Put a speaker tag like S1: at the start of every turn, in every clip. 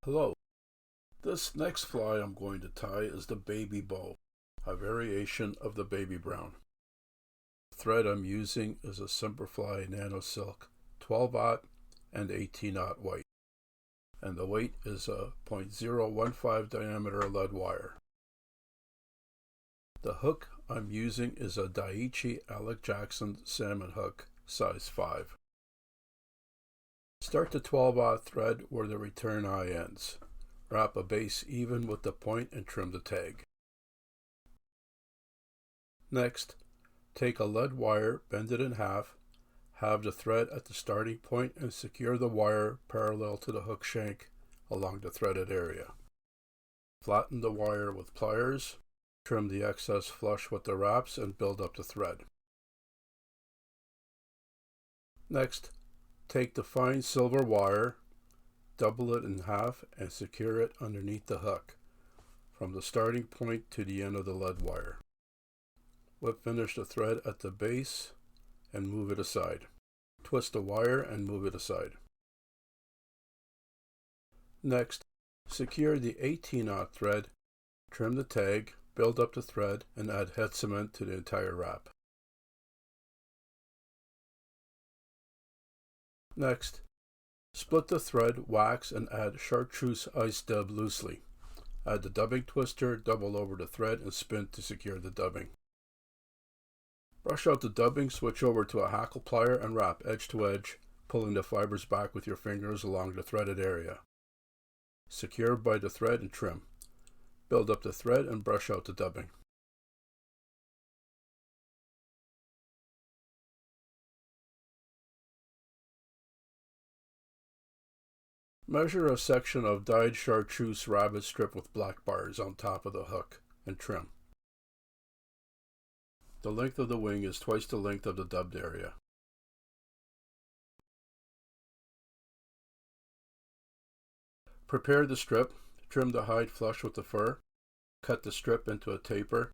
S1: Hello. This next fly I'm going to tie is the baby bow, a variation of the baby brown. The thread I'm using is a Semperfli Nano Silk 12/0 and 18/0 white, and the weight is a .015 diameter lead wire. The hook I'm using is a Daiichi Alec Jackson salmon hook, size 5. Start the 12/0 thread where the return eye ends. Wrap a base even with the point and trim the tag. Next, take a lead wire, bend it in half, have the thread at the starting point and secure the wire parallel to the hook shank along the threaded area. Flatten the wire with pliers, trim the excess flush with the wraps and build up the thread. Next, take the fine silver wire, double it in half and secure it underneath the hook from the starting point to the end of the lead wire. Whip finish the thread at the base and move it aside. Twist the wire and move it aside. Next, secure the 18/0 thread, trim the tag, build up the thread, and add head cement to the entire wrap. Next, split the thread, wax, and add Chartreuse ice dub loosely. Add the dubbing twister, double over the thread, and spin to secure the dubbing. Brush out the dubbing, switch over to a hackle plier, and wrap edge to edge, pulling the fibers back with your fingers along the threaded area. Secure by the thread and trim. Build up the thread and brush out the dubbing. Measure a section of dyed Chartreuse Rabbitt Strip with black bars on top of the hook and trim. The length of the wing is twice the length of the dubbed area. Prepare the strip, trim the hide flush with the fur, cut the strip into a taper,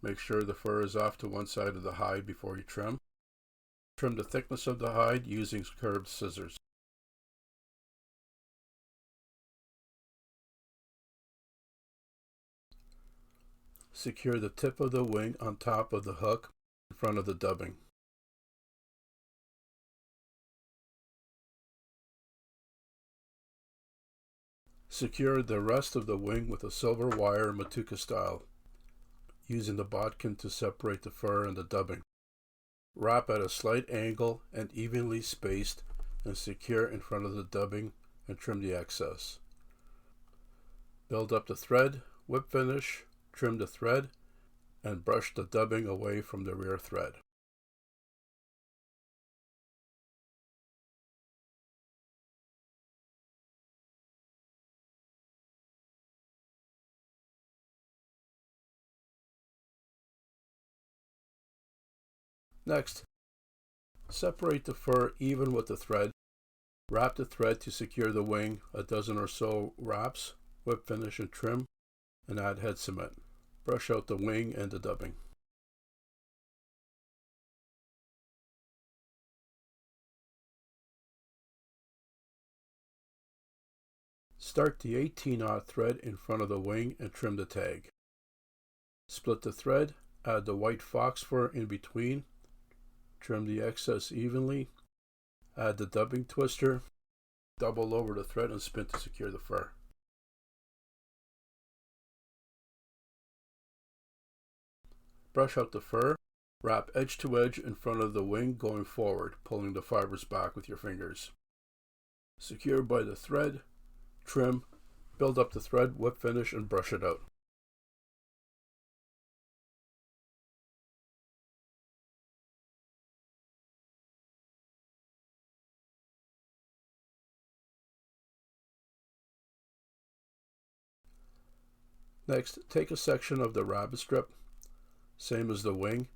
S1: make sure the fur is off to one side of the hide before you trim. Trim the thickness of the hide using curved scissors. Secure the tip of the wing on top of the hook in front of the dubbing. Secure the rest of the wing with a silver wire Matuka style, using the bodkin to separate the fur and the dubbing. Wrap at a slight angle and evenly spaced and secure in front of the dubbing and trim the excess. Build up the thread, whip finish, trim the thread, and brush the dubbing away from the rear thread. Next, separate the fur even with the thread. Wrap the thread to secure the wing, a dozen or so wraps, whip finish and trim, and add head cement. Brush out the wing and the dubbing. Start the 18/0 thread in front of the wing and trim the tag. Split the thread, add the white fox fur in between, trim the excess evenly, add the dubbing twister, double over the thread and spin to secure the fur. Brush out the fur, wrap edge to edge in front of the wing going forward, pulling the fibers back with your fingers. Secure by the thread, trim, build up the thread, whip finish, and brush it out. Next, take a section of the rabbit strip, same as the wing,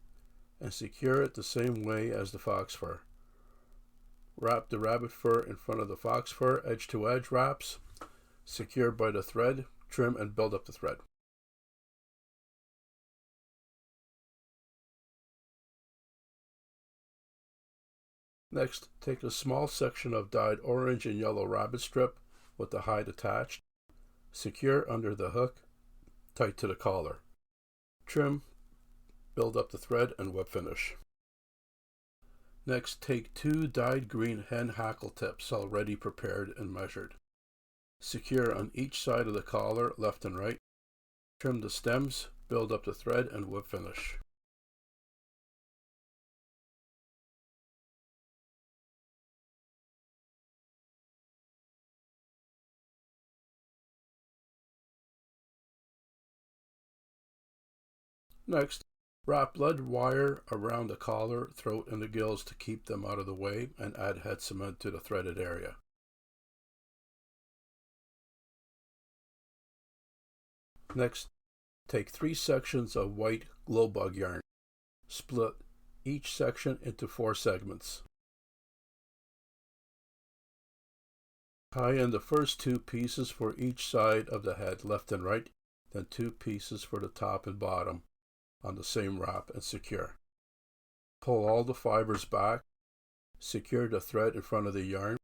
S1: and secure it the same way as the fox fur. Wrap the rabbit fur in front of the fox fur, edge to edge wraps, secure by the thread, trim and build up the thread. Next, take a small section of dyed orange and yellow rabbit strip with the hide attached, Secure under the hook, tight to the collar. Trim, build up the thread and whip finish. Next, take 2 dyed green hen hackle tips already prepared and measured. Secure on each side of the collar, left and right. Trim the stems, build up the thread and whip finish. Next, wrap lead wire around the collar, throat, and the gills to keep them out of the way, and add head cement to the threaded area. Next, take 3 sections of white glow bug yarn. Split each section into 4 segments. Tie in the first 2 pieces for each side of the head, left and right, then 2 pieces for the top and bottom on the same wrap and secure. Pull all the fibers back, secure the thread in front of the yarn.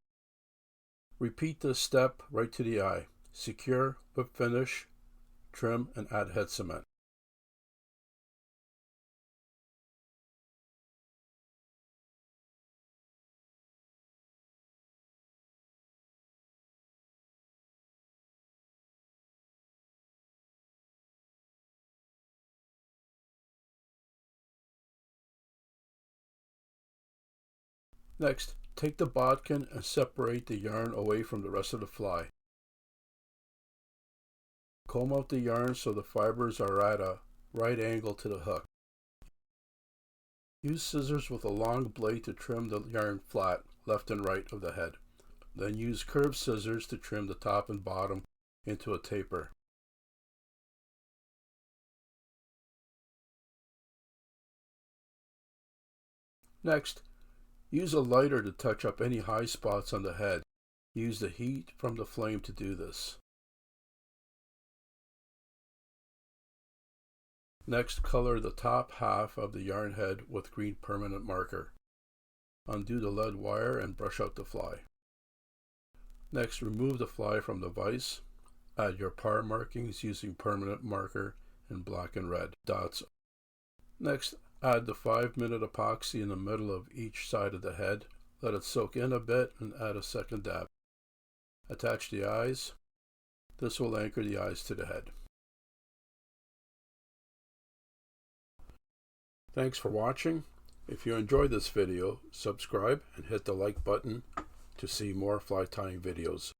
S1: Repeat this step right to the eye. Secure, whip finish, trim, and add head cement. Next, take the bodkin and separate the yarn away from the rest of the fly. Comb out the yarn so the fibers are at a right angle to the hook. Use scissors with a long blade to trim the yarn flat, left and right of the head. Then use curved scissors to trim the top and bottom into a taper. Next, use a lighter to touch up any high spots on the head. Use the heat from the flame to do this. Next, color the top half of the yarn head with green permanent marker. Undo the lead wire and brush out the fly. Next, remove the fly from the vise. Add your parr markings using permanent marker in black and red dots. Next, add the 5-minute epoxy in the middle of each side of the head. Let it soak in a bit and add a second dab. Attach the eyes. This will anchor the eyes to the head. Thanks for watching. If you enjoyed this video, subscribe and hit the like button to see more fly tying videos.